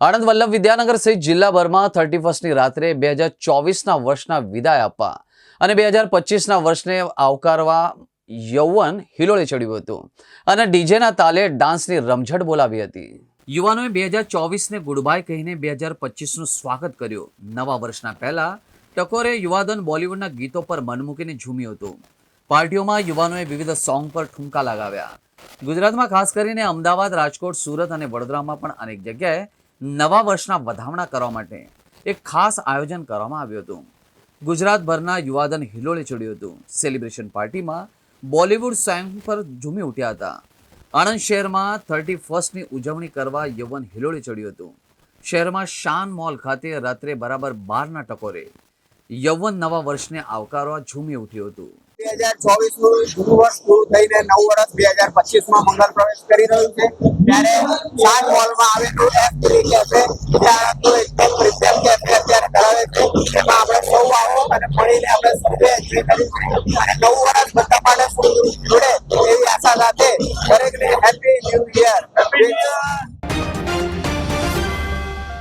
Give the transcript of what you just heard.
આણંદ વલ્લભ વિદ્યાનગર સહિત જિલ્લાભરમાં 31મી રાત્રે 2024ના વર્ષના વિદાય આપવા અને 2025ના વર્ષને આવકારવા યૌવન હિલોળે ચડ્યું હતું અને ડીજેના તાલે ડાન્સની રમઝટ બોલાવી હતી। યુવાનોએ 2024ને ગુડબાય કહીને 2025નું સ્વાગત કર્યું। નવા વર્ષના પહેલા ટકોરે યુવાધન બોલિવૂડના ગીતો પર મન મૂકીને ઝૂમ્યું હતું। પાર્ટીઓમાં યુવાનોએ વિવિધ સોંગ પર ઠુમકા લગાવ્યા। ગુજરાતમાં ખાસ કરીને અમદાવાદ, રાજકોટ, સુરત અને વડોદરામાં પણ અનેક જગ્યાએ નવા વર્ષના વધામણા કરવા માટે એક ખાસ આયોજન કરવામાં આવ્યું હતું। ગુજરાતભરના યુવાધન હિલોળે ચડ્યું હતું। સેલિબ્રેશન પાર્ટીમાં બોલિવૂડ સોંગ પર ઝૂમી ઉઠ્યા હતા। આણંદ શહેરમાં 31ની ઉજવણી કરવા યૌવન હિલોળે ચડ્યું હતું। શહેરમાં શાન મોલ ખાતે રાત્રે બરાબર 12ના ટકોરે યૌવન નવા વર્ષને આવકારવા ઝૂમી ઉઠ્યું હતું। 2024નું જૂનું વર્ષ પૂરું થઈને નવું વર્ષ 2025માં મંગળ પ્રવેશ કરી રહ્યું છે ત્યારે શાન મોલમાં આવેલું એફડી કેફે ત્યાં તો એકદમ પ્રીમિયમ કેફે અત્યારે ધરાવે છે। એમાં આપણે સૌ આવો અને મળીને આપણે સૌએ એન્જોય કરીશું અને નવું વર્ષ બધા માટે જોડે એવી આશા સાથે દરેકને હેપી ન્યૂ યર।